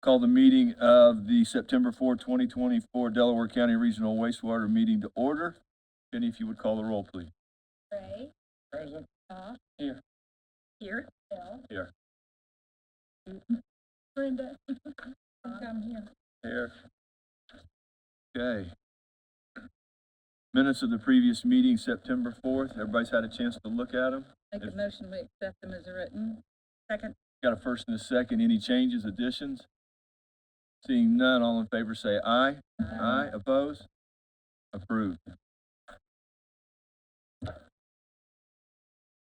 Call the meeting of the September 4th, 2024 Delaware County Regional Wastewater Meeting to order. Jenny, if you would call the roll, please. Ray. Present. Here. Here. Bill. Here. Brenda. I'm here. Here. Okay. Minutes of the previous meeting, September 4th. Everybody's had a chance to look at them. Make a motion, we accept them as written. Second. Got a first and a second. Any changes, additions? Seeing none, all in favor say aye. Aye. Opposed? Approved.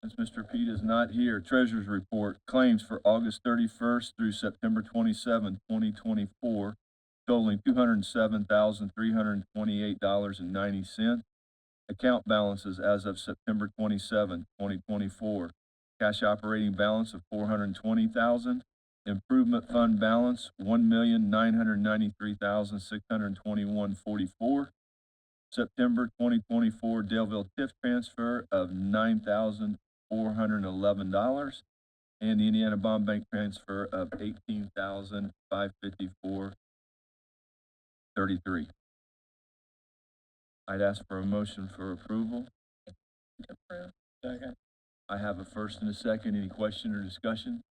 Since Mr. Pete is not here, Treasurer's Report, claims for August 31st through September 27th, 2024, totaling $207,328.90. Account balances as of September 27th, 2024. Cash operating balance of $420,000. Improvement fund balance $1,993,621.44. September 2024 Daleville TIF transfer of $9,411, and the Indiana Bond Bank transfer of $18,554.33. I'd ask for a motion for approval. Approve. Second. I have a first and a second. Any question or discussion?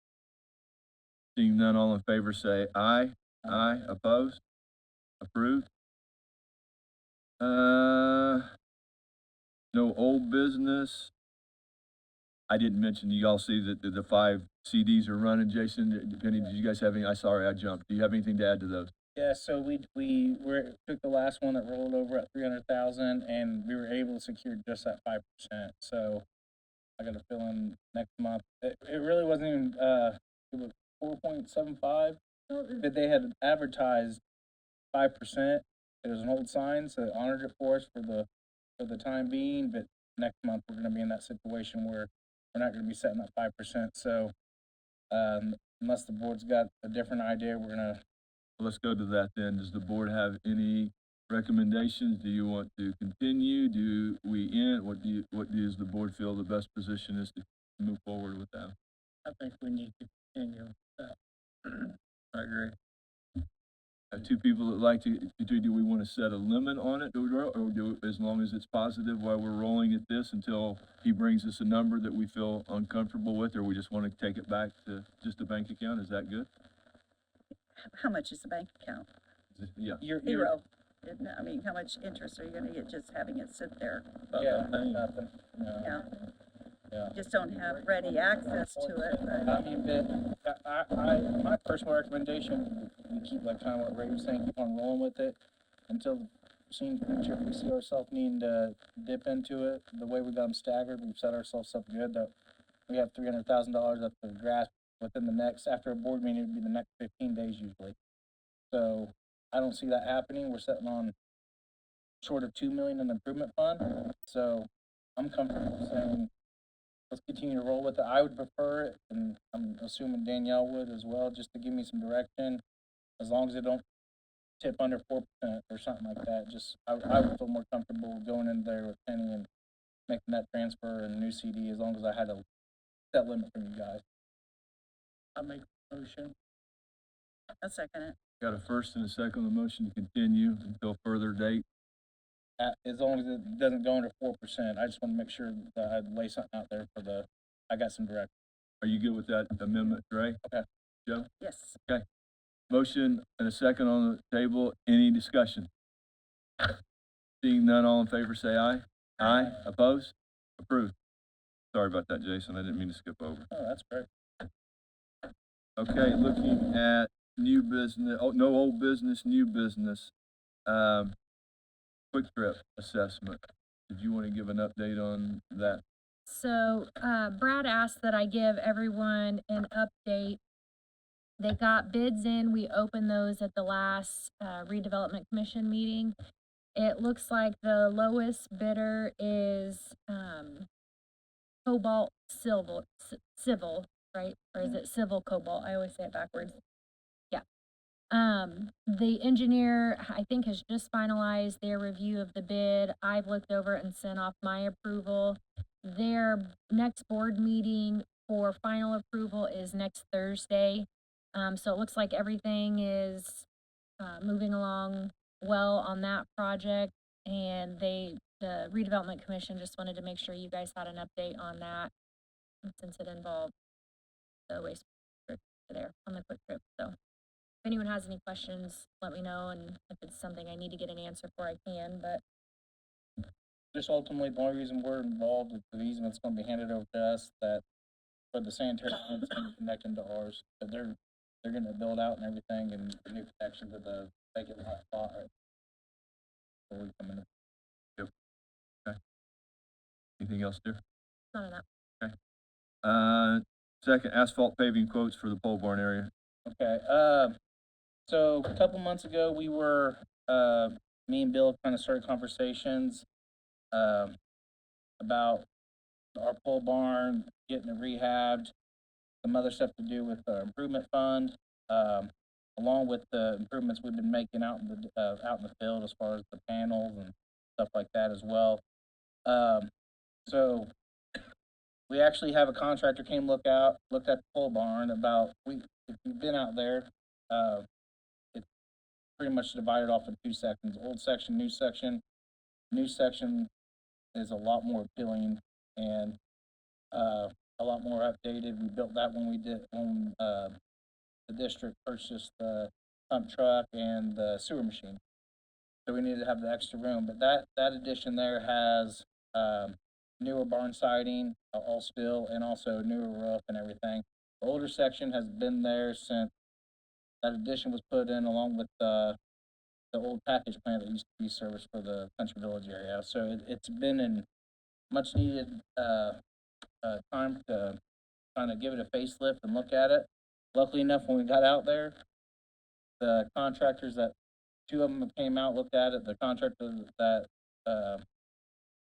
Seeing none, all in favor say aye. Aye. Opposed? Approved. No old business. I didn't mention, you all see that the 5 CDs are running. Jason, Penny, did you guys have any? Sorry, I jumped. Do you have anything to add to those? Yeah, so we took the last one that rolled over at 300,000, and we were able to secure just that 5%. So I got a feeling next month it really wasn't even it was 4.75, but they had advertised 5%. It was an old sign, so they honored it for us for the time being. But next month we're going to be in that situation where we're not going to be setting that 5%. So unless the board's got a different idea, we're gonna. Let's go to that then. Does the board have any recommendations? Do you want to continue? Do we end? What does the board feel the best position is to move forward with that? I think we need to continue. I agree. Two people that like to do we want to set a limit on it, or do it as long as it's positive while we're rolling at this until he brings us a number that we feel uncomfortable with, or we just want to take it back to just a bank account? Is that good? How much is the bank account? Yeah. Zero. I mean, how much interest are you gonna get just having it sit there? Yeah, nothing. No. Yeah. Yeah. You just don't have ready access to it. I mean, but my personal recommendation, we keep like kind of what Ray was saying, keep on rolling with it until the seen future. If we see ourselves needing to dip into it, the way we got them staggered, we've set ourselves up good that we have $300,000 up the grasp within the next, after a board meeting, it would be the next 15 days usually. So I don't see that happening. We're sitting on short of $2 million in the improvement fund. So I'm comfortable saying, let's continue to roll with it. I would prefer it, and I'm assuming Danielle would as well, just to give me some direction, as long as it don't tip under 4% or something like that. Just, I would feel more comfortable going in there with Penny and making that transfer and new CD, as long as I had a set limit from you guys. I make a motion. I'll second it. Got a first and a second on the motion to continue until further date. As long as it doesn't go under 4%, I just want to make sure that I lay something out there for I got some direction. Are you good with that amendment, Ray? Okay. Joe? Yes. Okay. Motion and a second on the table. Any discussion? Seeing none, all in favor say aye. Aye. Opposed? Approved. Sorry about that, Jason. I didn't mean to skip over. Oh, that's great. Okay, looking at new business. Oh, no old business, new business. Quick Trip assessment. Did you want to give an update on that? So Brad asked that I give everyone an update. They got bids in. We opened those at the last redevelopment commission meeting. It looks like the lowest bidder is Cobalt Civil, right? Or is it Civil Cobalt? I always say it backwards. Yeah. The engineer, I think, has just finalized their review of the bid. I've looked over it and sent off my approval. Their next board meeting for final approval is next Thursday. So it looks like everything is, moving along well on that project. And the redevelopment commission just wanted to make sure you guys had an update on that, since it involved the wastewater there on the quick trip. So if anyone has any questions, let me know, and if it's something I need to get an answer for, I can, but Just ultimately, the only reason we're involved is the easement's gonna be handed over to us, that for the sanitary lines and connecting to ours, but they're gonna build out and everything and the new connection to the vacant lot. Right before we come in. Anything else there? not enough. Second, asphalt paving quotes for the pole barn area. Okay, so a couple months ago, we were, me and Bill kind of started conversations, about our pole barn, getting it rehabbed, some other stuff to do with our improvement fund, along with the improvements we've been making out in the field as far as the panels and stuff like that as well. So we actually have a contractor came looked at the pole barn if you've been out there, it's pretty much divided off in two sections, old section, new section. New section is a lot more appealing and, a lot more updated. We built that when the district purchased the pump truck and the sewer machine. So we needed to have the extra room, but that addition there has, newer barn siding, all steel, and also newer roof and everything. The older section has been there since that addition was put in, along with the old package plant that used to be serviced for the Country Village area. So it's been in much needed, time to kind of give it a facelift and look at it. Luckily enough, when we got out there, the contractors two of them came out, looked at it. The contractor that,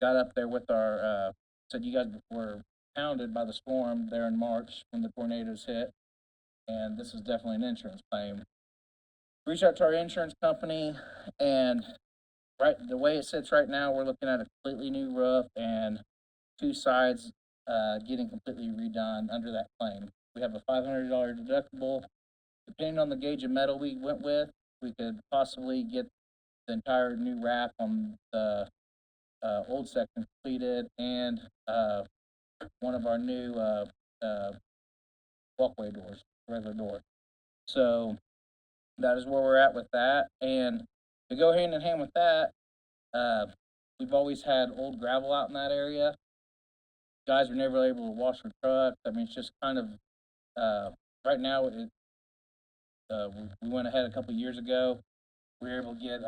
got up there with said you guys were pounded by the storm there in March when the tornadoes hit, and this is definitely an insurance claim. Reached out to our insurance company, and the way it sits right now, we're looking at a completely new roof and two sides, getting completely redone under that claim. We have a $500 deductible. Depending on the gauge of metal we went with, we could possibly get the entire new wrap on the, old section completed, and, one of our new, walkway doors, regular door. So that is where we're at with that. And to go hand in hand with that, we've always had old gravel out in that area. Guys were never able to wash their trucks. I mean, it's just kind of, right now, we went ahead a couple years ago. We were able to get,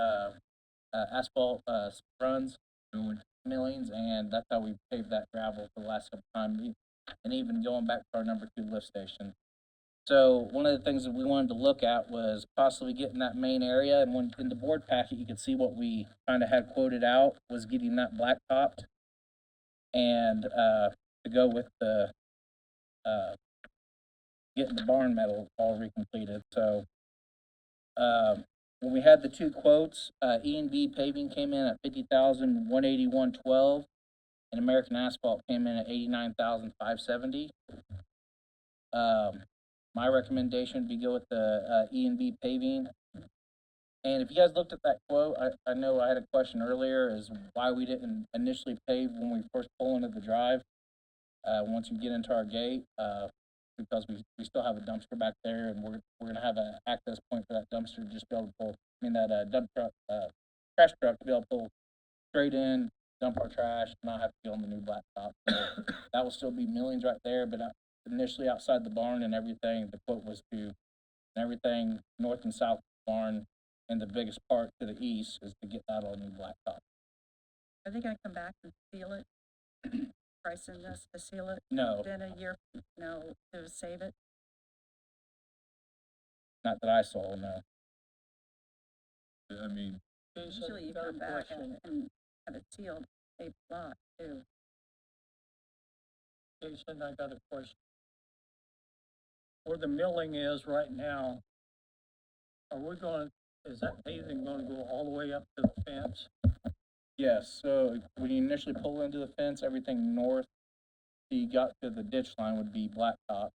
asphalt, runs, millings, and that's how we paved that gravel for the last couple times, and even going back to our number 2 lift station. So one of the things that we wanted to look at was possibly getting that main area, and when in the board packet, you can see what we kind of had quoted out was getting that blacktopped, and, to go with the, getting the barn metal all recompleted. So, when we had the two quotes, E&B paving came in at $50,181.12, and American Asphalt came in at $89,570. My recommendation would be go with the, E&B paving. And if you guys looked at that quote, I know I had a question earlier, is why we didn't initially pave when we first pull into the drive, once you get into our gate, because we still have a dumpster back there, and we're gonna have an access point for that dumpster to just be able to pull, dump truck, trash truck to be able to pull straight in, dump our trash, not have to be on the new blacktop. So that will still be millings right there, but initially outside the barn and everything, the quote was everything north and south of the barn, and the biggest part to the east is to get that on new blacktop. Are they gonna come back and seal it? Pricing us to seal it? No, Then a year, no, to save it? not that I saw, no. I mean, Usually you come back and have it sealed, a lot too. Jason, I got a question. Where the milling is right now, is that paving gonna go all the way up to the fence? Yes, so when you initially pull into the fence, everything north, you got to the ditch line would be blacktop.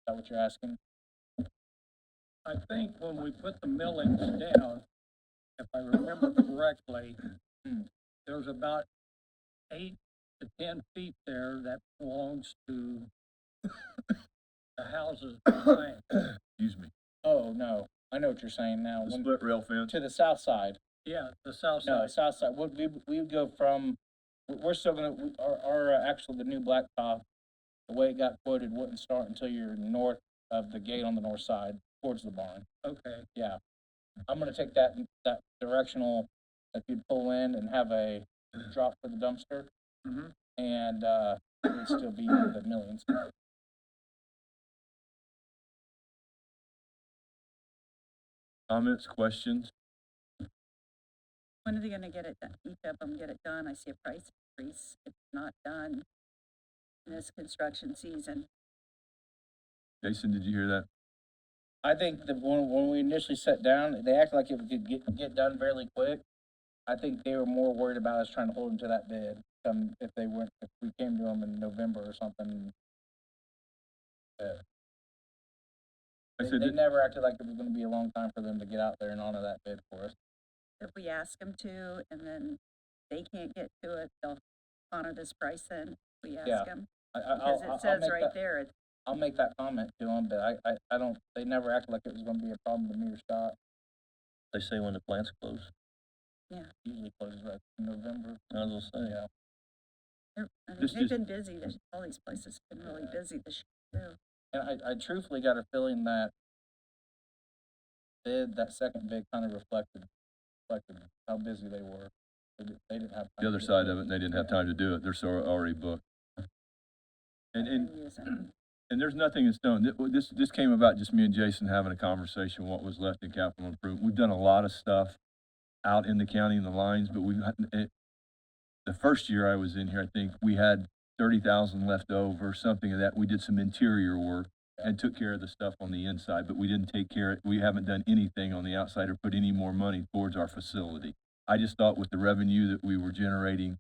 that what you're asking? I think when we put the millings down, if I remember correctly, there's about 8 to 10 feet there that belongs to the houses behind. Excuse me. Oh, no, I know what you're saying now. The When, split rail fence? to the south side. Yeah, the south No, side. south side, we would go from, we're still gonna, actually, the new blacktop, the way it got quoted wouldn't start until you're north of the gate on the north side, towards the barn. Okay, Yeah. I'm gonna take that directional, if you'd pull in and have a drop for the dumpster, mhm. and, it would still be the millions. Comments, questions? When are they gonna get it done? Each of them get it done? I see a price increase. If it's not done in this construction season. Jason, did you hear that? I think that when we initially sat down, they acted like it could get done fairly quick. I think they were more worried about us trying to hold them to that bid, if we came to them in November or something. I They said, that- never acted like it was gonna be a long time for them to get out there and honor that bid for us. If we ask them to, and then they can't get to it, they'll honor this price then, we Yeah. ask them. I'll Because it says make right that, there, it's I'll make that comment to them, but I don't, they never acted like it was gonna be a problem to me or Scott. They say when the plants close. Usually closes right in November. I was gonna say. Yeah. I mean, This they've just- been busy, all these places have been really busy this year too. And I truthfully got a feeling that that second bid kind of reflected how busy they were. They didn't have time. the other to side do of it, they didn't have time to do it. They're so already booked. And They're using- And there's nothing in stone. This came about just me and Jason having a conversation, what was left in capital improvement. We've done a lot of stuff out in the county in the lines, but the first year I was in here, I think we had 30,000 left over, something of that. We did some interior work and took care of the stuff on the inside, but we didn't we haven't done anything on the outside or put any more money towards our facility. I just thought with the revenue that we were generating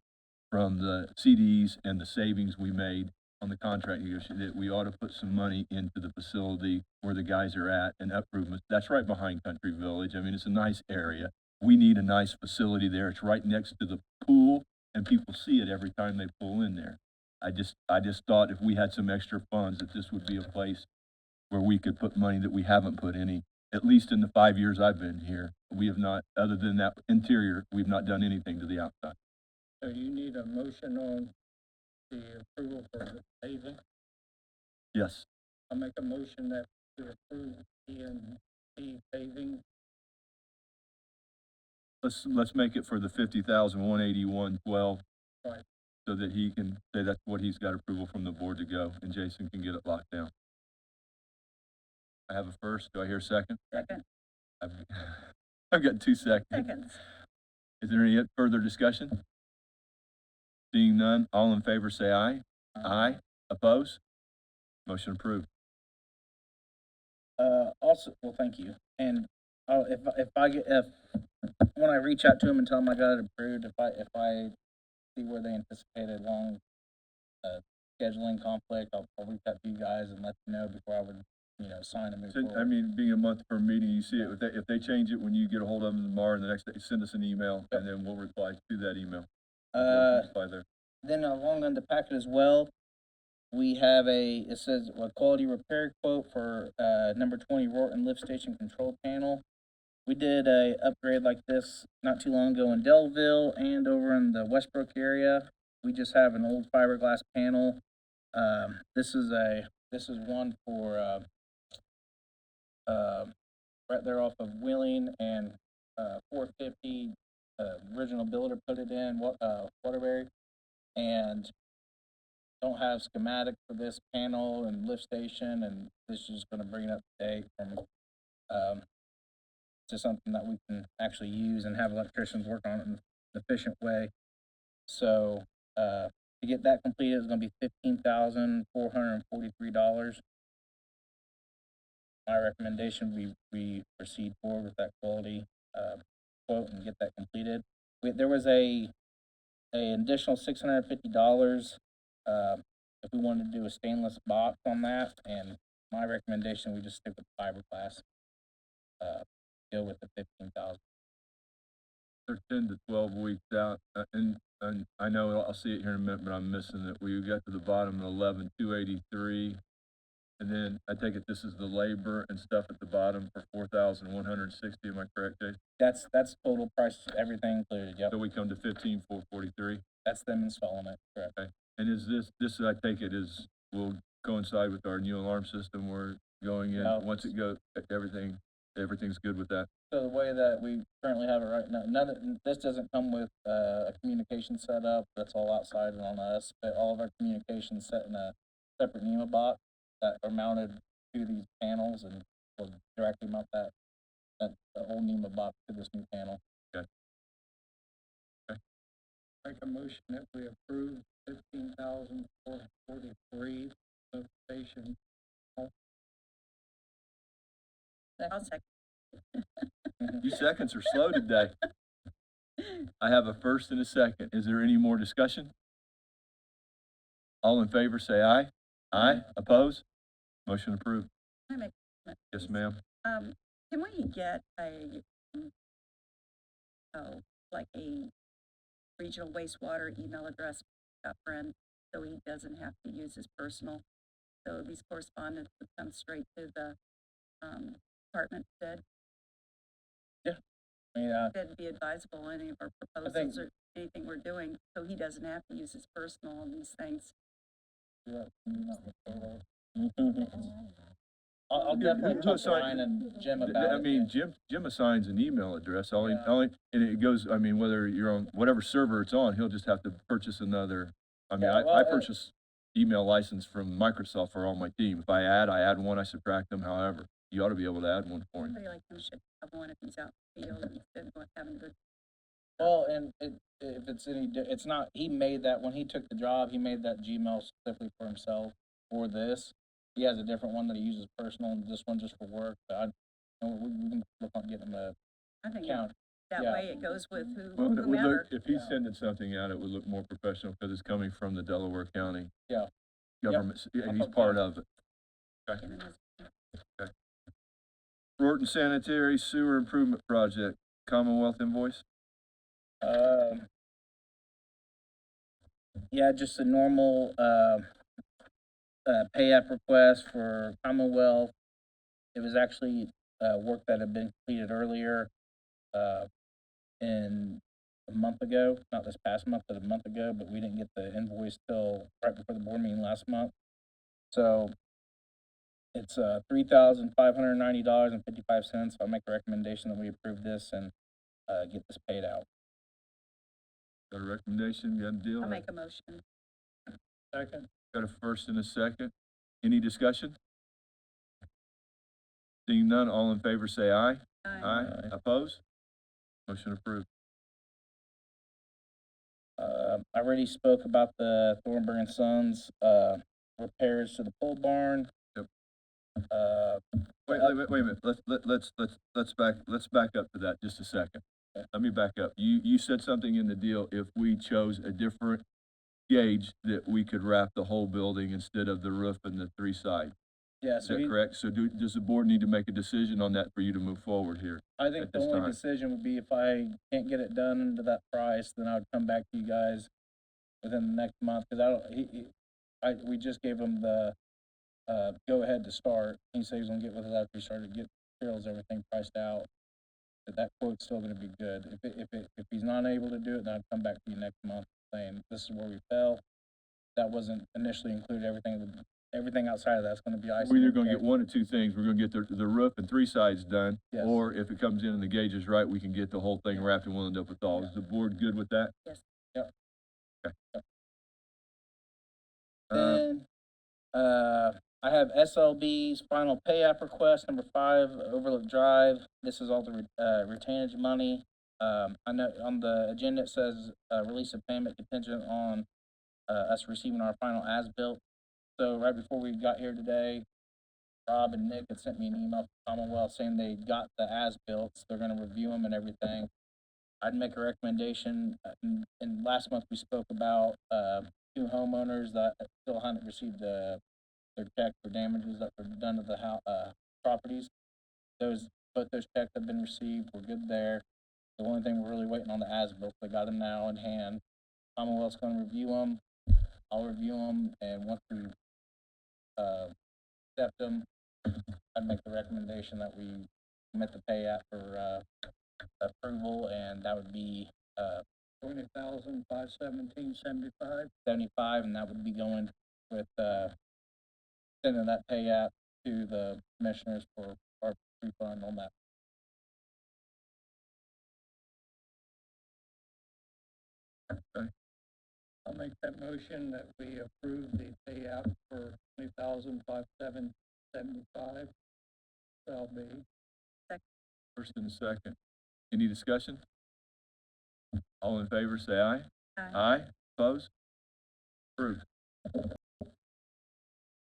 from the CDs and the savings we made on the contract years, that we ought to put some money into the facility where the guys are at and improvements. That's right behind Country Village. I mean, it's a nice area. We need a nice facility there. It's right next to the pool and people see it every time they pull in there. I just thought if we had some extra funds, that this would be a place where we could put money that we haven't put any, at least in the 5 years I've been here. We have not, other than that interior, we've not done anything to the outside. So you need a motion on the approval for the paving? Yes. I'll make a motion that we approve E&P paving. Let's make it for the 50,181.12. Right. So that he can say that's what he's got approval from the board to go, and Jason can get it locked down. I have a first. Do I hear a second? Second, I've got 2 seconds. seconds. Is there any further discussion? Seeing none, all in favor say aye. Aye. Oppose? Motion approved. Also, well, thank you. And when I reach out to them and tell them I got it approved, if I see where they anticipated long, scheduling conflict, I'll reach out to you guys and let you know before I would, sign and move forward. I mean, being a month per meeting, you see it, if they change it, when you get a hold of them tomorrow, and the next day, send us an email, and then we'll reply to that email. We'll reply there. Then along on the packet as well, we have it says a quality repair quote for, number 20 Rorton lift station control panel. We did a upgrade like this not too long ago in Delaware and over in the Westbrook area. We just have an old fiberglass panel. This is one for, right there off of Wheeling and, 450, original builder put it in, Waterbury. And don't have schematic for this panel and lift station, and this is gonna bring it up to date and, to something that we can actually use and have electricians work on it in an efficient way. So, to get that completed, it's gonna be $15,443. My recommendation, we proceed forward with that quality, quote and get that completed. There was an additional $650, if we wanted to do a stainless box on that, and my recommendation, we just stick with fiberglass. Go with the 15,000. They're 10 to 12 weeks out, and I know I'll see it here in a minute, but I'm missing it. We got to the bottom of 11,283. And then I take it this is the labor and stuff at the bottom for 4,160, am I correct, Dave? That's total price, everything included, yep. So we come to 15,443, That's them installing it, correct. and is this, I take it is, will coincide with our new alarm system, we're going in, No. once it goes, everything's good with that? So the way that we currently have it right now, this doesn't come with, a communication setup, that's all outside and on us, but all of our communication's set in a separate NEMA box that are mounted to these panels, and we'll directly mount that the old NEMA box to this new panel. Make a motion that we approve 15,443 substation. I'll second. You seconds are slow today. I have a first and a second. Is there any more discussion? All in favor, say aye. Aye. Oppose? Motion approved. Can I make a comment, Yes, please? ma'am. Can we get like a regional wastewater email address for a friend, so he doesn't have to use his personal? So these correspondence would come straight to the, department said, I mean, that'd be advisable, any of our think- proposals or anything we're doing, so he doesn't have to use his personal on these things. I'll Do- definitely do talk to assign- Ryan and Jim about it. I mean, Jim assigns an email address, Yeah. and it goes, I mean, whether you're on whatever server it's on, he'll just have to purchase another. I mean, Yeah, I well, purchase email license from Microsoft for all my team. If I add one, I subtract them, however. You ought to be able to add one for him. Somebody like him should have one if he's out in the field instead of having to. Well, and if it's it's not, he made that, when he took the job, he made that Gmail specifically for himself for this. He has a different one that he uses personal, and this one just for work, but we can look on getting him a I think account. that yeah. way it goes with Well, it would look, whomever. if he's Yeah. sending something out, it would look more professional because it's coming from the Delaware County. Yeah. Government, and he's Okay. part of it. Rorton Sanitary Sewer Improvement Project, Commonwealth invoice. Yeah, just a normal, pay app request for Commonwealth. It was actually, work that had been completed earlier, in a month ago, not this past month, but a month ago, but we didn't get the invoice till right before the board meeting last month. So it's, $3,590.55. I'll make a recommendation that we approve this and, get this paid out. Got a recommendation, got a deal? I'll make a motion. Second. Got a first and a second. Any discussion? Seeing none, all in favor say aye. Aye. Oppose? Motion approved. I already spoke about the Thornburg and Sons, repairs to the pole barn. Yep. Wait, Wait a minute, let's back up to that just a second. Let me back up. You said something in the deal, if we chose a different gauge, that we could wrap the whole building instead of the roof and the three sides. yeah, Is so that correct? So does the board need to make a decision on that for you to move forward here? I think at the this only time? decision would be if I can't get it done into that price, then I would come back to you guys within the next month, cause we just gave him the, go ahead to start. He said he's gonna get with us after we started to get materials, everything priced out. But that quote's still gonna be good. If he's not able to do it, then I'd come back to you next month saying, this is where we fell. That wasn't initially included, everything outside of that's gonna be icing. We're either on the gonna cake. get one of two things. We're gonna get the roof and three sides done. Yes. Or if it comes in and the gauge is right, we can get the whole thing wrapped and we'll end up with all. Is the board good with that? Yes. Yep. Okay. Then, I have SLB's final pay app request, number 5, Overlook Drive. This is all the, retainage money. I know on the agenda it says, release of payment contingent on, us receiving our final as-built. So right before we got here today, Rob and Nick had sent me an email from Commonwealth saying they got the as-built, they're gonna review them and everything. I'd make a recommendation, and last month we spoke about, 2 homeowners that still hadn't received the their check for damages that were done to the properties. Both those checks have been received, we're good there. The only thing we're really waiting on the as-built, they got them now in hand. Commonwealth's gonna review them, I'll review them, and once we, accept them, I'd make the recommendation that we submit the pay app for, approval, and that would be, 20,517.75. 75, and that would be going with, sending that pay app to the commissioners for our refund on that. I'll make that motion that we approve the pay app for 20,507.75. Shall be. First and second. Any discussion? All in favor, say aye. Aye. Opposed? Approved.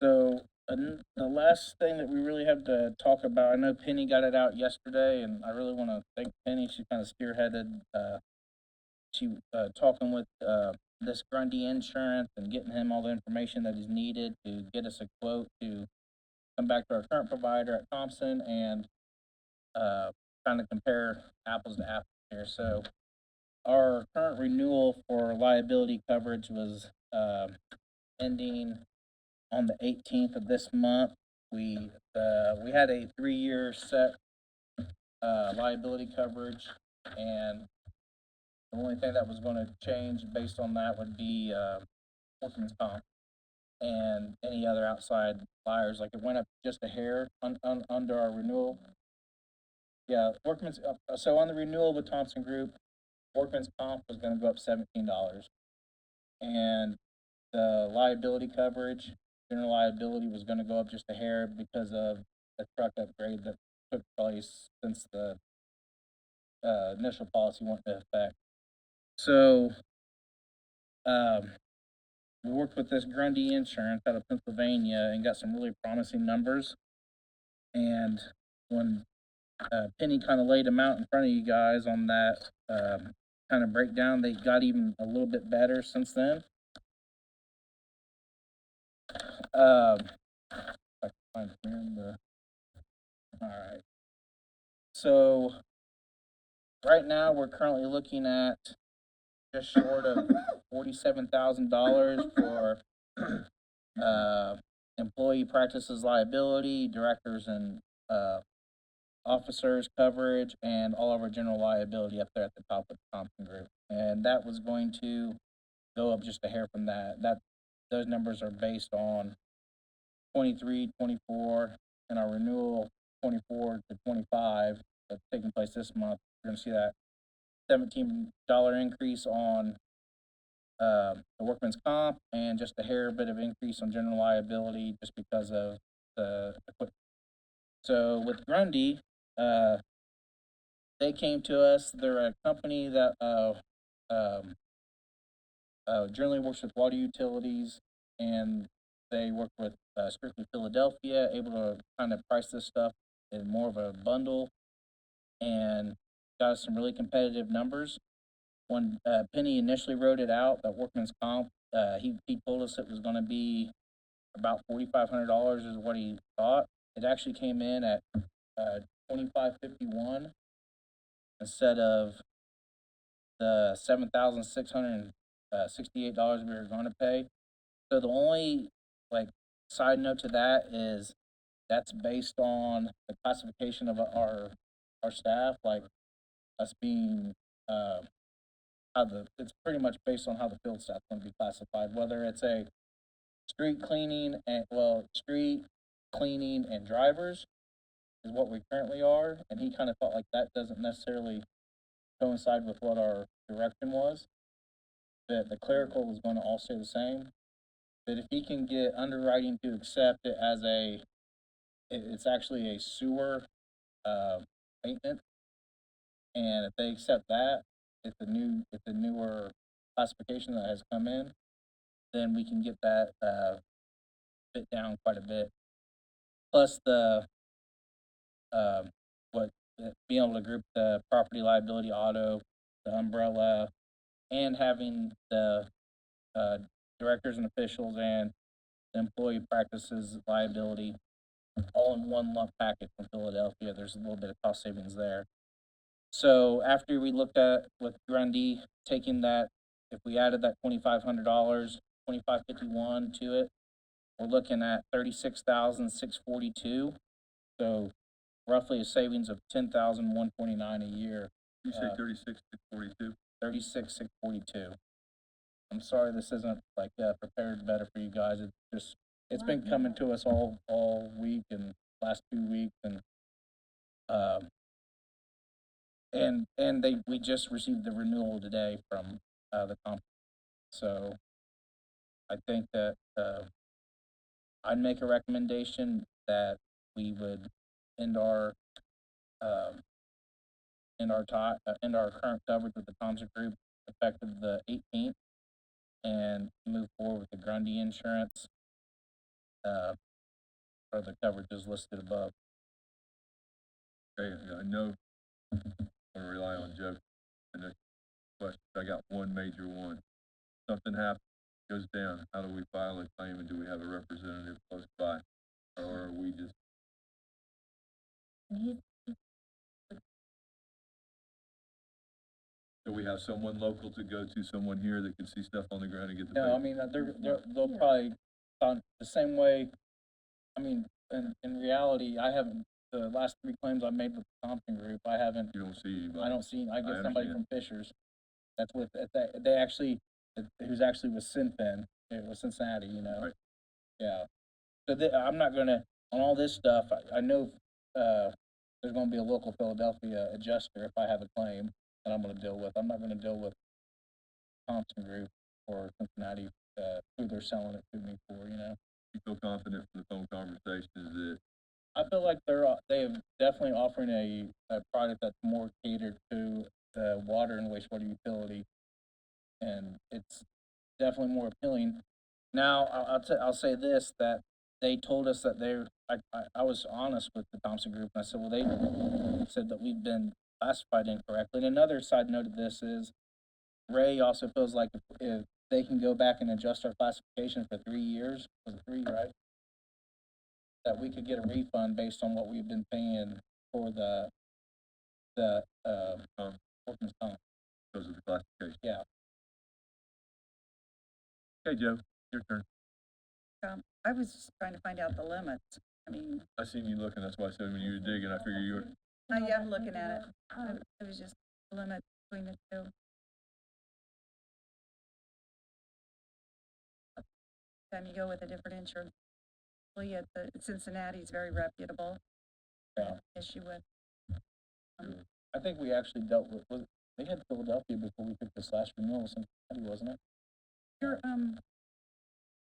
So, and the last thing that we really have to talk about, I know Penny got it out yesterday, and I really wanna thank Penny, she kinda spearheaded, talking with, this Grundy Insurance and getting him all the information that is needed to get us a quote to come back to our current provider at Thompson and, kinda compare apples to apples here. So, our current renewal for liability coverage was, ending on the 18th of this month. We had a 3-year set, liability coverage, and the only thing that was gonna change based on that would be, workman's comp and any other outside liars, like it went up just a hair under our renewal. Yeah, so on the renewal with Thompson Group, workman's comp was gonna go up $17. And the liability coverage, general liability was gonna go up just a hair because of the truck upgrade that took place since the, initial policy went into effect. So, we worked with this Grundy Insurance out of Pennsylvania and got some really promising numbers. And when, Penny kind of laid them out in front of you guys on that, kind of breakdown, they got even a little bit better since then. If I can find here in the, all right. So, right now, we're currently looking at just short of $47,000 for, employee practices liability, directors and, officers coverage, and all of our general liability up there at the top of the Thompson Group. And that was going to go up just a hair from that. Those numbers are based on 23, 24, and our renewal 24 to 25 that's taking place this month. We're gonna see that $17 increase on, the workman's comp, and just a hair bit of increase on general liability just because of the equipment. So with Grundy, they came to us. They're a company that generally works with water utilities, and they work with strictly Philadelphia, able to kind of price this stuff in more of a bundle, and got us some really competitive numbers. When Penny initially wrote it out, that workman's comp, he told us it was going to be about $4,500 is what he thought. It actually came in at $2,551 instead of the $7,668 we were going to pay. So the only like side note to that is that's based on the classification of our staff, like us being it's pretty much based on how the field staff's going to be classified, whether it's a street cleaning and drivers is what we currently are, and he kind of felt like that doesn't necessarily coincide with what our direction was. That the clerical was going to all stay the same, but if he can get underwriting to accept it as it's actually a sewer maintenance, and if they accept that, it's a newer classification that has come in, then we can get that bit down quite a bit. Plus the being able to group the property liability auto, the umbrella, and having the directors and officials and employee practices liability, all in one lump packet from Philadelphia. There's a little bit of cost savings there. So after we looked at with Grundy, taking that, if we added that $2,500, 2,551 to it, we're looking at 36,642. So roughly a savings of 10,129 a year. You say Uh, 36,642? 36,642. I'm sorry this isn't like prepared better for you guys. It's just it's been coming to us all week and last 2 weeks and we just received the renewal today from the comp. So I think that I'd make a recommendation that we would end our end our current coverage with the Thompson Group effective the 18th and move forward with the Grundy insurance for the coverages listed above. Okay, I know, I'm gonna rely on Joe in this question. I got one major one. Something happens, goes down, how do we file a claim and do we have a representative close by? Or are we just, do we have someone local to go to, someone here that can see stuff on the ground and get the No, I paper? mean, they'll probably, on the same way, I mean, in reality, I haven't, the last 3 claims I made with the Thompson Group, I haven't, You don't see anybody? I don't see, I get I somebody understand. from Fishers. That's with, they actually, who's actually with Sinfin, it was Cincinnati, you know? Right. Yeah. So I'm not gonna, on all this stuff, I know, there's gonna be a local Philadelphia adjuster if I have a claim that I'm gonna deal with. I'm not gonna deal with Thompson Group or Cincinnati, who they're selling it to me for, you know? You feel confident from the phone conversations that I feel like they have definitely offering a product that's more catered to the water and wastewater utility, and it's definitely more appealing. Now, I'll say this, that they told us that I was honest with the Thompson Group, and I said, well, they said that we've been classified incorrectly. And another side note of this is, Ray also feels like if they can go back and adjust our classification for 3 years, was it 3, right? That we could get a refund based on what we've been paying for the workman's comp. because of the classification. Yeah. Okay, Joe, your turn. I was just trying to find out the limits. I mean, I seen you looking, that's why I said when you were digging, I figured you were, I am looking at it. It was just the limit between the two. Time you go with a different insurance. Well, yeah, Cincinnati's very reputable. Yeah. Issue with. I think we actually dealt with they had Philadelphia before we took this last renewal, Cincinnati, wasn't it?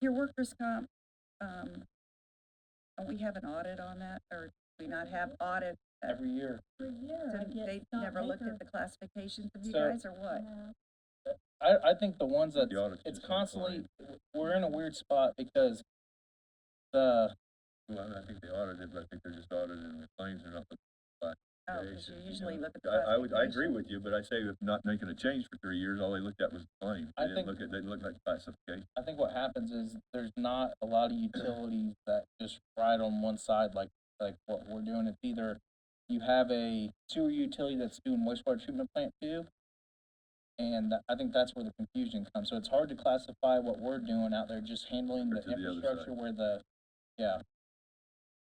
Your workers' comp, don't we have an audit on that, or do we not have audit? Every year. They never looked at the classifications of you So- guys, or what? I think the ones that, The audit's it's just on constantly, we're in a weird spot because the, well, I think they audited, but I think they're just auditing the claims, they're not looking at Oh, the because you classifications, usually know. look at the I agree classification. with you, but I say if not making a change for 3 years, all they looked at was the claim. I They think- didn't look at classification. I think what happens is there's not a lot of utilities that just ride on one side like what we're doing. It's either you have a sewer utility that's doing wastewater treatment plant too, and I think that's where the confusion comes. So it's hard to classify what we're doing out there, just handling Or the to the other infrastructure side. where the, yeah,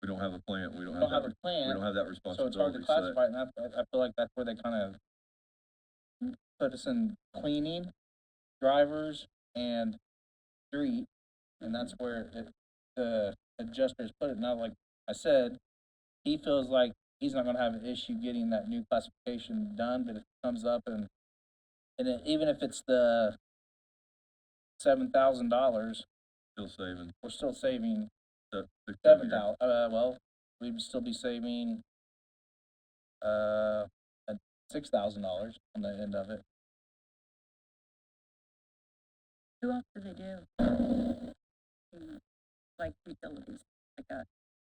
We don't have a plant, we don't we have don't have that, a plan. we don't have that So it's hard responsibility to set. classify, and I feel like that's where they kind of put us in cleaning, drivers, and street, and that's where the adjusters put it. Now, like I said, he feels like he's not gonna have an issue getting that new classification done, but if it comes up even if it's the $7,000, Still saving, we're still saving that $7,000. Well, we'd still be saving at $6,000 on the end of it. Who else do they do? Like utilities, like that.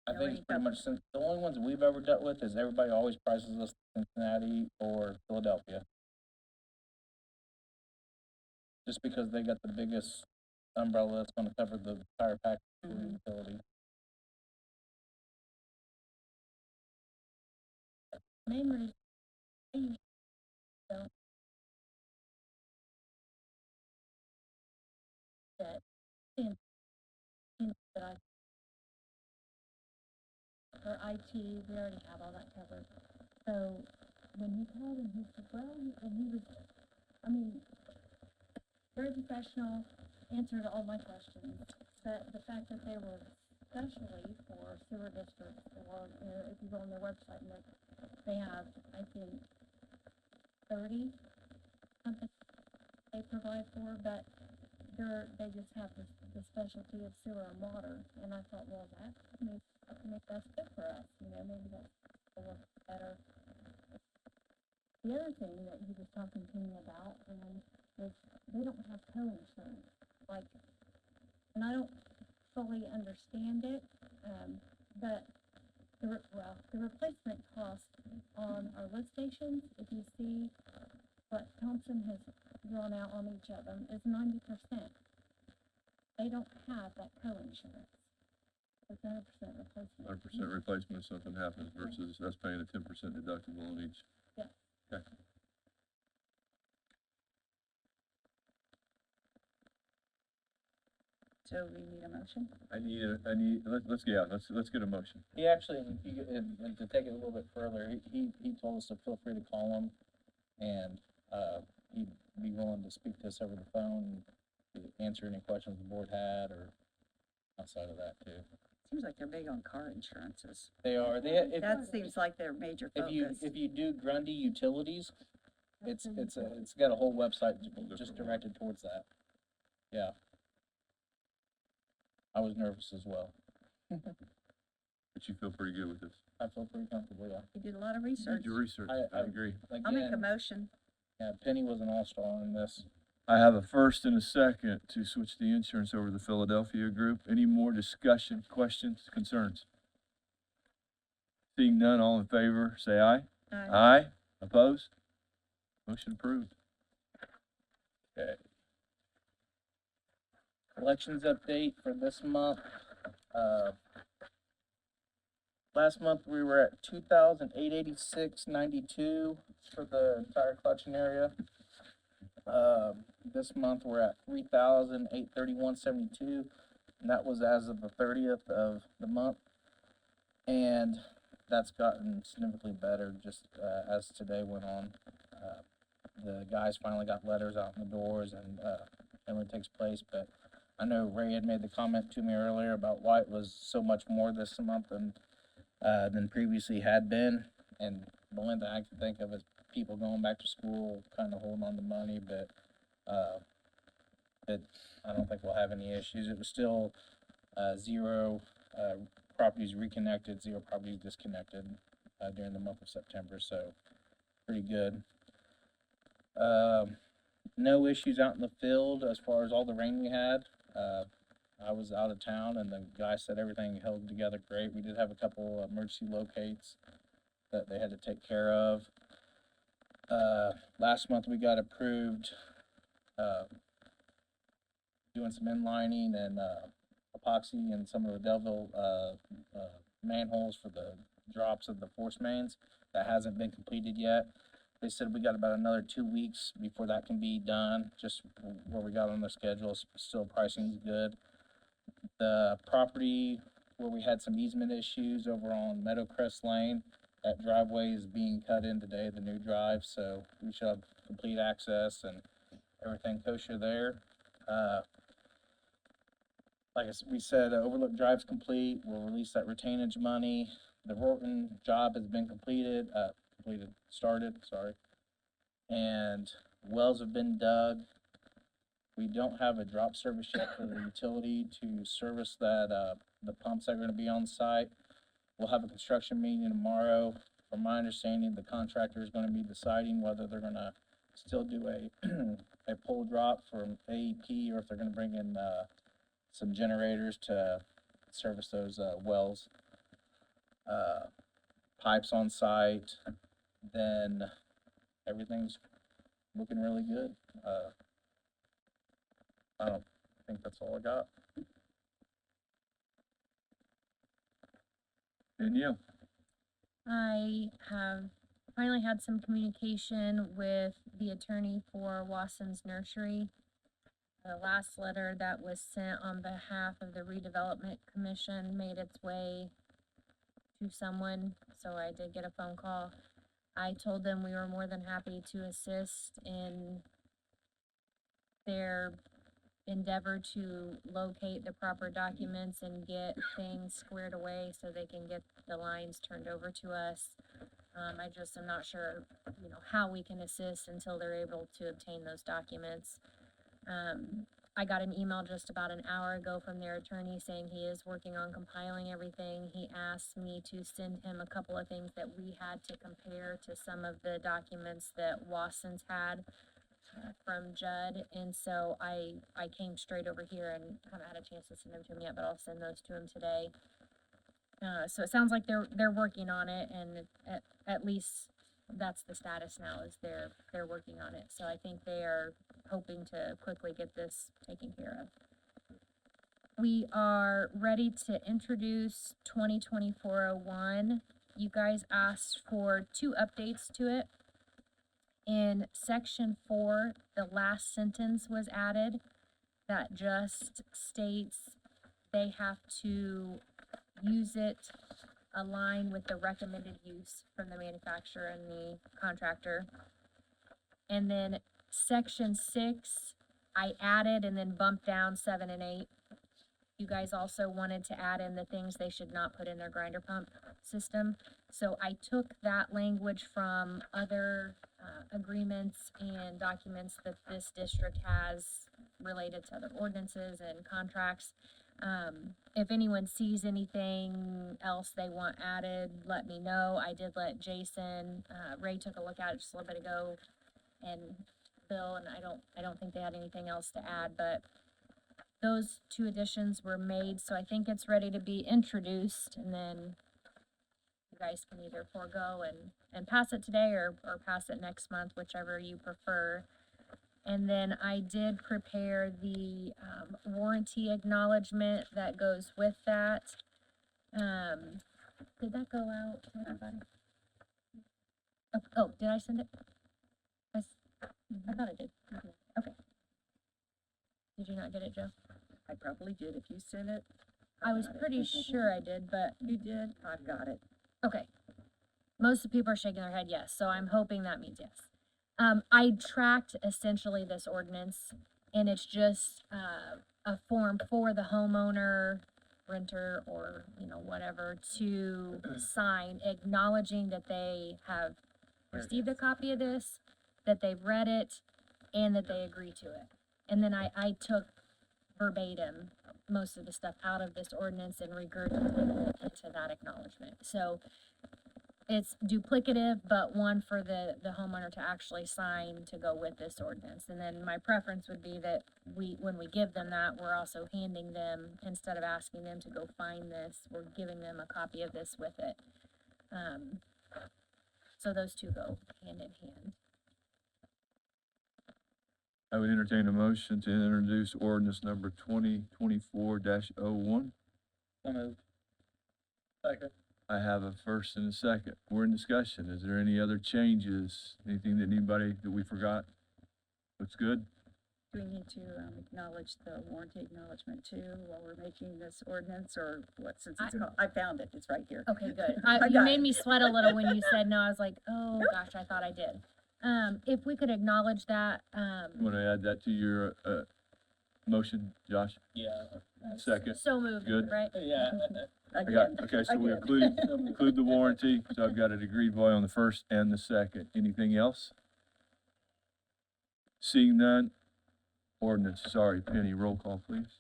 I know think any it's pretty much since the only ones that we've ever dealt with is everybody always prices us Cincinnati or Philadelphia. Just because they got the biggest umbrella that's gonna cover the entire package. for utility. Main reason I usually don't that in that I for IT, we already have all that covered. So when he called and he said, well, and he was, I mean, very professional, answered all my questions. But the fact that they were especially for sewer districts, or if you go on their website and look, they have, I think, 30 something they provide for, but they just have the specialty of sewer and water. And I thought, well, maybe that's good for us, maybe that's will work better. The other thing that he was talking to me about was they don't have co-insurance, like, and I don't fully understand it, but the replacement cost on our lift stations, if you see what Thompson has drawn out on each of them, is 90%. They don't have that co-insurance. It's 100% replacement. 100% replacement if something happens versus us paying a 10% deductible on each. Yeah. Okay. So we need a motion? Let's get a motion. He actually, and to take it a little bit further, he told us to feel free to call him, and, he'd be willing to speak to us over the phone, to answer any questions the board had, or outside of that too. Seems like they're big on car insurances. They are, That seems like their major focus. if you do Grundy Utilities, it's got a whole website just directed towards that. Yeah. I was nervous as well. But you feel pretty good with this. I feel pretty comfortable, yeah. You did a lot of You research. did your research. I agree. I'll make a Again, motion. yeah, Penny was an all-star in this. I have a first and a second to switch the insurance over to the Philadelphia group. Any more discussion, questions, concerns? Seeing none, all in favor, say aye. Aye. Opposed? Motion approved. Okay. Collections update for this month. Last month we were at 2,886.92 for the entire collection area. This month we're at 3,831.72, and that was as of the 30th of the month. And that's gotten significantly better just as today went on. The guys finally got letters out in the doors, and everything takes place. But I know Ray had made the comment to me earlier about why it was so much more this month than previously had been. And the only thing I can think of is people going back to school, kind of holding on to money, but I don't think we'll have any issues. It was still 0 properties reconnected, 0 properties disconnected during the month of September, so pretty good. No issues out in the field as far as all the rain we had. I was out of town, and the guy said everything held together great. We did have a couple emergency locates that they had to take care of. Last month we got approved doing some inlining and epoxy in some of the Delville manholes for the drops of the force mains. That hasn't been completed yet. They said we got about another 2 weeks before that can be done, just where we got on the schedule. Still pricing's good. The property where we had some easement issues over on Meadowcrest Lane, that driveway is being cut in today, the new drive, so we should have complete access and everything kosher there. Like we said, Overlook Drive's complete. We'll release that retainage money. The Rorton job has been started, sorry. And wells have been dug. We don't have a drop service yet for the utility to service that, the pumps that are gonna be on site. We'll have a construction meeting tomorrow. From my understanding, the contractor is gonna be deciding whether they're gonna still do a, a pole drop from AEP, or if they're gonna bring in, some generators to service those, wells. Pipes on site, then everything's looking really good. I don't think that's all I got. And you? I have finally had some communication with the attorney for Watson's Nursery. The last letter that was sent on behalf of the redevelopment commission made its way to someone, so I did get a phone call. I told them we were more than happy to assist in their endeavor to locate the proper documents and get things squared away so they can get the lines turned over to us. I just am not sure, how we can assist until they're able to obtain those documents. I got an email just about an hour ago from their attorney saying he is working on compiling everything. He asked me to send him a couple of things that we had to compare to some of the documents that Watson's had from Judd, and so I came straight over here and haven't had a chance to send them to him yet, but I'll send those to him today. So it sounds like they're working on it, and at least that's the status now, is they're working on it. So I think they are hoping to quickly get this taken care of. We are ready to introduce 2024-01. You guys asked for 2 updates to it. In section 4, the last sentence was added that just states they have to use it align with the recommended use from the manufacturer and the contractor. And then section 6, I added and then bumped down 7 and 8. You guys also wanted to add in the things they should not put in their grinder pump system. So I took that language from other agreements and documents that this district has related to other ordinances and contracts. If anyone sees anything else they want added, let me know. I did let Jason, Ray took a look at it just a little bit ago, and Bill, and I don't think they had anything else to add, but those 2 additions were made, so I think it's ready to be introduced, and then you guys can either forego and pass it today or pass it next month, whichever you prefer. And then I did prepare the warranty acknowledgement that goes with that. Did that go out to everybody? Oh, did I send it? I thought I did. Okay. Did you not get it, Joe? I probably did. If you sent it. I was pretty sure I did, but You did? I've got it. okay. Most of the people are shaking their head yes, so I'm hoping that means yes. I tracked essentially this ordinance, and it's just a form for the homeowner, renter, or, whatever, to sign acknowledging that they have received a copy of this, that they've read it, and that they agree to it. And then I took verbatim most of the stuff out of this ordinance and regurgitated it into that acknowledgement. So it's duplicative, but one for the homeowner to actually sign to go with this ordinance. And then my preference would be that when we give them that, we're also handing them, instead of asking them to go find this, we're giving them a copy of this with it. So those 2 go hand in hand. I would entertain a motion to introduce ordinance number 2024-01. So moved. Second. I have a first and a second. We're in discussion. Is there any other changes? Anything that we forgot? Looks good? Do we need to acknowledge the warranty acknowledgement too while we're making this ordinance, or what, since it's called, I found it, it's right here. Okay, good. I You got made it. me sweat a little when you said no. I was like, oh gosh, I thought I did. If we could acknowledge that, You want to add that to your motion, Josh? Yeah. Second. so moved, Good. right? Yeah. I got, Again, okay, so we again. include the warranty, so I've got it agreed by on the first and the second. Anything else? Seeing none, ordinance, sorry, Penny, roll call, please.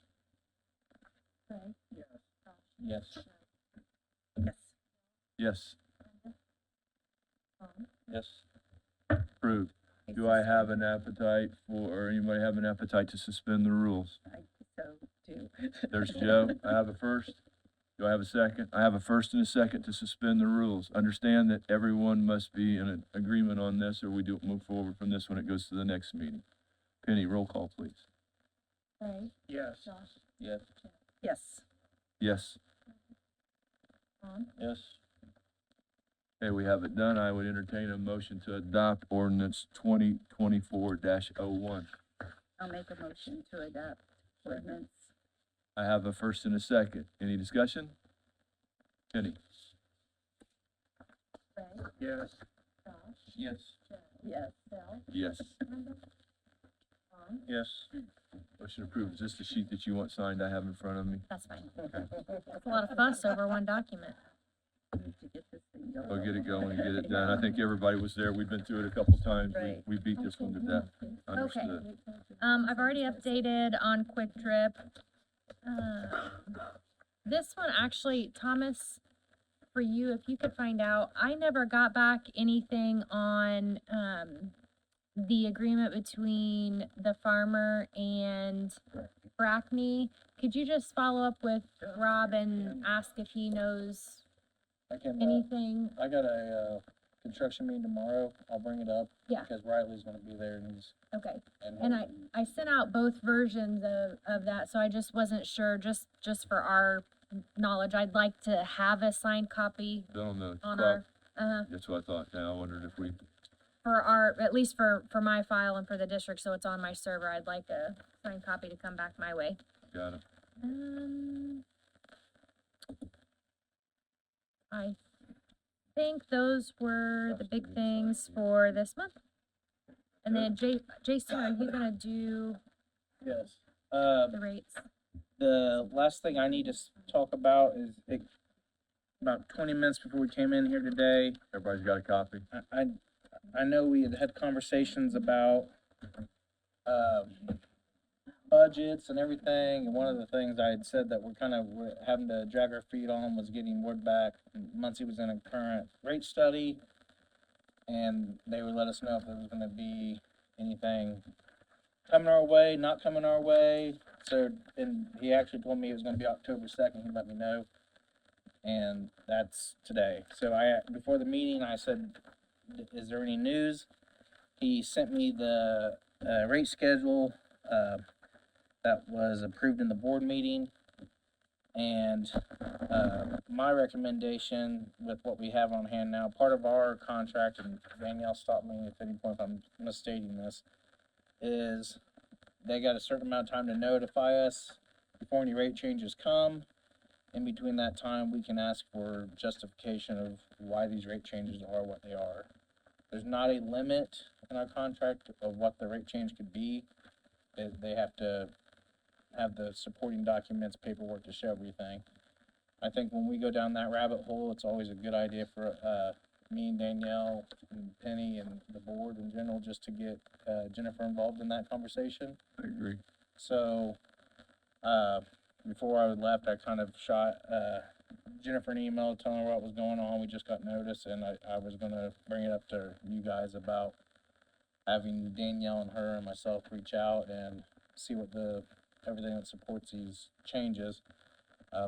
Yes. Yes. Yes, Yes. approved. Do I have an appetite or anybody have an appetite to suspend the rules? I so do. There's Joe, I have a first. Do I have a second? I have a first and a second to suspend the rules. Understand that everyone must be in agreement on this, or we don't move forward from this when it goes to the next meeting. Penny, roll call, please. Right, Yes. Josh, Yes. Yes. Yes, Yes. Okay, we have it done. I would entertain a motion to adopt ordinance 2024-01. I'll make a motion to adopt ordinance. I have a first and a second. Any discussion? Kenny? Yes. Yes. Yes. Yes. Yes. Motion approved. Is this the sheet that you want signed I have in front of me? That's fine. It's a lot of fuss over one document. Need to get this thing going. I'll get it going, get it done. I think everybody was there. We've been through it a couple times. Right. We beat this one to death. Understood. I've already updated on Quick Trip. This one actually, Thomas, for you, if you could find out, I never got back anything on, the agreement between the farmer and Brackney. Could you just follow up with Rob and ask if he knows I can, anything? I got a, construction meeting tomorrow. I'll bring it up. Yeah. Because Riley's gonna be there and he's, Okay. and. And I sent out both versions of that, so I just wasn't sure, just for our knowledge, I'd like to have a signed copy Done on the on crop. our, That's what I thought. Now I wondered if we, for our, at least for my file and for the district, so it's on my server, I'd like a signed copy to come back my way. got it. I think those were the big things for this month. And then Jason, are you gonna do Yes. the rates? The last thing I need to talk about is about 20 minutes before we came in here today. Everybody's got a copy? I know we had conversations about budgets and everything, and one of the things I had said that we're having to drag our feet on was getting word back. Muncie was in a current rate study, and they would let us know if there was gonna be anything coming our way, not coming our way. So, and he actually told me it was gonna be October 2nd, he'd let me know. And that's today. So before the meeting, I said, is there any news? He sent me the, rate schedule, that was approved in the board meeting. And, my recommendation with what we have on hand now, part of our contract, and Danielle, stop me at any point if I'm misstating this, is they got a certain amount of time to notify us before any rate changes come. In between that time, we can ask for justification of why these rate changes are what they are. There's not a limit in our contract of what the rate change could be. They have to have the supporting documents, paperwork to show everything. I think when we go down that rabbit hole, it's always a good idea for, me and Danielle and Penny and the board in general, just to get, Jennifer involved in that conversation. I agree. So, before I left, I kind of shot, Jennifer an email telling her what was going on. We just got notice, and I was gonna bring it up to you guys about having Danielle and her and myself reach out and see what everything that supports these changes,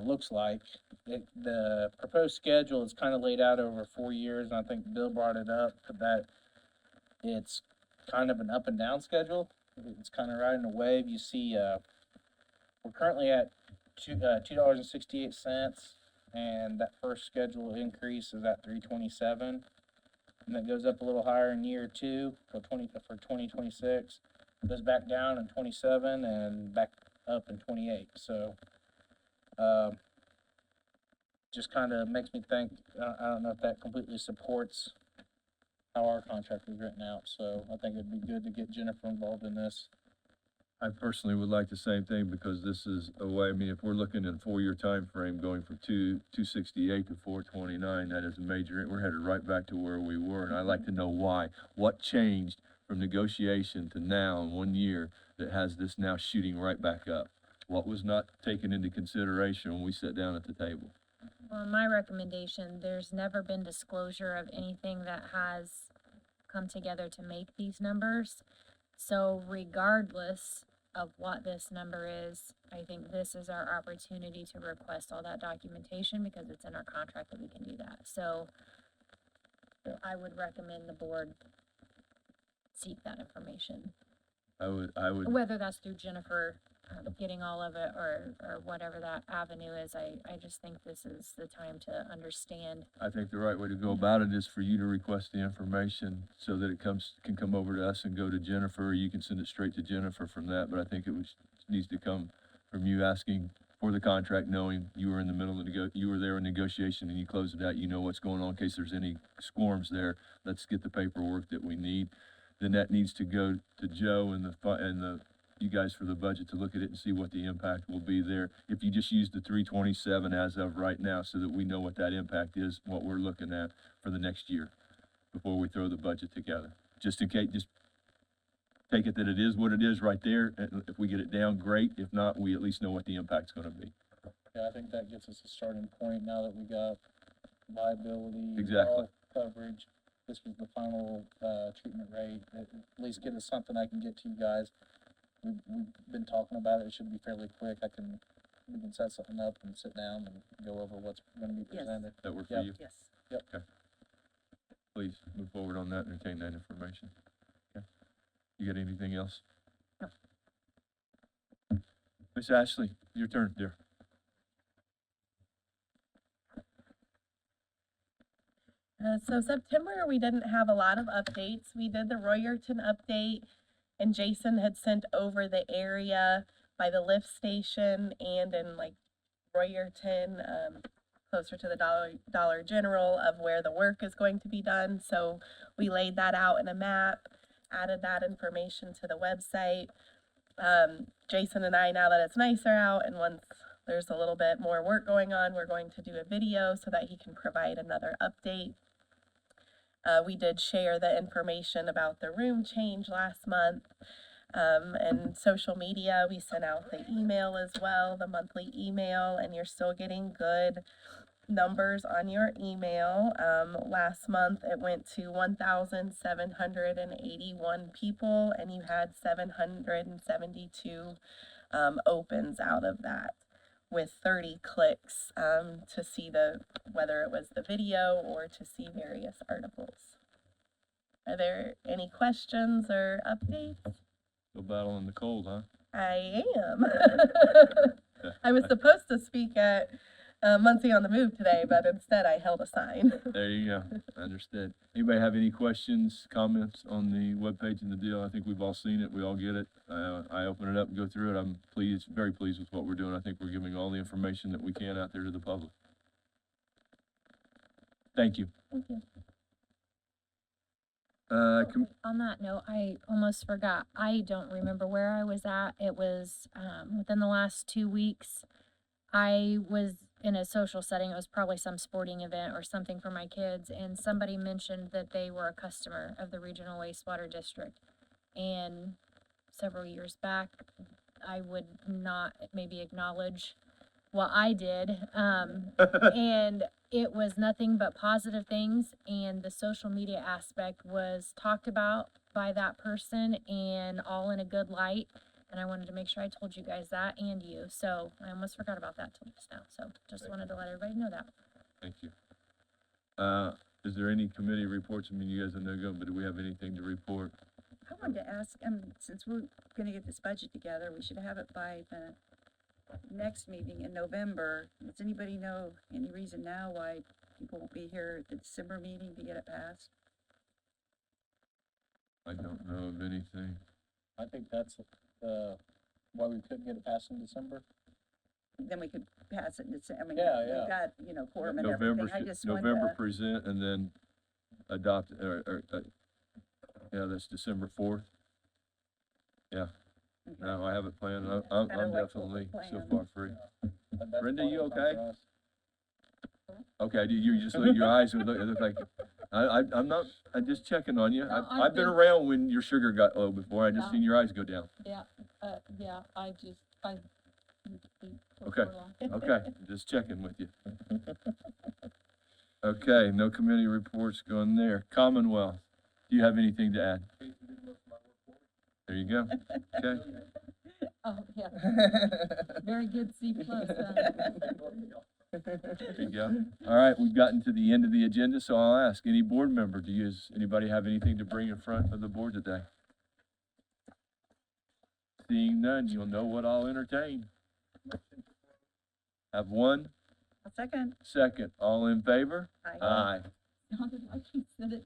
looks like. The proposed schedule is kind of laid out over 4 years, and I think Bill brought it up, that it's kind of an up and down schedule. It's kind of riding a wave. You see, we're currently at $2.68, and that first schedule increase is at $3.27, and that goes up a little higher in year two for 2026. Goes back down in 27 and back up in 28. So, just kind of makes me think. I don't know if that completely supports how our contract was written out. So I think it'd be good to get Jennifer involved in this. I personally would like the same thing, because this is a way, I mean, if we're looking at a 4-year time frame going from 268 to 429, that is a major, we're headed right back to where we were, and I'd like to know why. What changed from negotiation to now in 1 year that has this now shooting right back up? What was not taken into consideration when we sat down at the table? Well, my recommendation, there's never been disclosure of anything that has come together to make these numbers. So regardless of what this number is, I think this is our opportunity to request all that documentation, because it's in our contract that we can do that. So I would recommend the board seek that information, I would, whether that's through Jennifer getting all of it or whatever that avenue is. I just think this is the time to understand. I think the right way to go about it is for you to request the information so that it can come over to us and go to Jennifer, or you can send it straight to Jennifer from that, but I think needs to come from you asking for the contract, knowing you were in the middle of you were there in negotiation and you closed it out, you know what's going on in case there's any squirms there. Let's get the paperwork that we need. Then that needs to go to Joe and you guys for the budget to look at it and see what the impact will be there. If you just use the 327 as of right now, so that we know what that impact is, what we're looking at for the next year, before we throw the budget together. Just in case, just take it that it is what it is right there, and if we get it down, great. If not, we at least know what the impact's gonna be. Yeah, I think that gets us a starting point now that we got liability. Exactly. Health coverage. This was the final, treatment rate. At least get us something I can get to you guys. We've been talking about it. It should be fairly quick. We can set something up and sit down and go over what's gonna be Yes. presented. That work for Yep. you? Yes. Please move forward on that and retain that information. Okay. You got anything else? No. Miss Ashley, your turn, dear. So September, we didn't have a lot of updates. We did the Royerton update, and Jason had sent over the area by the lift station and in like Royerton, closer to the Dollar General, of where the work is going to be done. So we laid that out in a map, added that information to the website. Jason and I, now that it's nicer out and once there's a little bit more work going on, we're going to do a video so that he can provide another update. We did share the information about the room change last month. And social media, we sent out the email as well, the monthly email, and you're still getting good numbers on your email. Last month it went to 1,781 people, and you had 772 opens out of that, with 30 clicks to see whether it was the video or to see various articles. Are there any questions or updates? Still battling the cold, huh? I am. I was supposed to speak at Muncie on the Move today, but instead I held a sign. There you go. Understood. Anybody have any questions, comments on the webpage and the deal? I think we've all seen it. We all get it. I open it up and go through it. I'm very pleased with what we're doing. I think we're giving all the information that we can out there to the public. Thank you. Thank you. On that note, I almost forgot. I don't remember where I was at. It was within the last 2 weeks. I was in a social setting. It was probably some sporting event or something for my kids, and somebody mentioned that they were a customer of the Regional Wastewater District. And several years back, I would not maybe acknowledge what I did. And it was nothing but positive things, and the social media aspect was talked about by that person and all in a good light. And I wanted to make sure I told you guys that and you. So I almost forgot about that till just now. So just wanted to let everybody know that. Thank you. Is there any committee reports? I mean, you guys are no go, but do we have anything to report? I wanted to ask, since we're gonna get this budget together, we should have it by the next meeting in November. Does anybody know any reason now why people won't be here at the December meeting to get it passed? I don't know of anything. I think that's, why we couldn't get it passed in December. Then we could pass it in December. I mean, Yeah, we've yeah. got, quorum and November, everything. I just November wanted to, present and then adopt, yeah, that's December 4th. Yeah, okay. no, I have it planned. I'm Kinda like what we definitely so planned. far free. That's Brenda, fine, you it's not okay? for us. Okay, you just look, your eyes would look like, I'm just checking on you. No, I've been around when your sugar got low before. I just Yeah. seen your eyes go down. Yeah, I need to eat for Okay. so long. Okay, just checking with you. Okay, no committee reports going there. Commonwealth, do you have anything to add? There you go. Okay, Oh, yeah. Very good C plus. there you go. All right, we've gotten to the end of the agenda, so I'll ask, any board member, anybody have anything to bring in front of the board today? Seeing none, you'll know what I'll entertain. Have one A second. second. All in favor? Aye. Aye. Sounded like he said it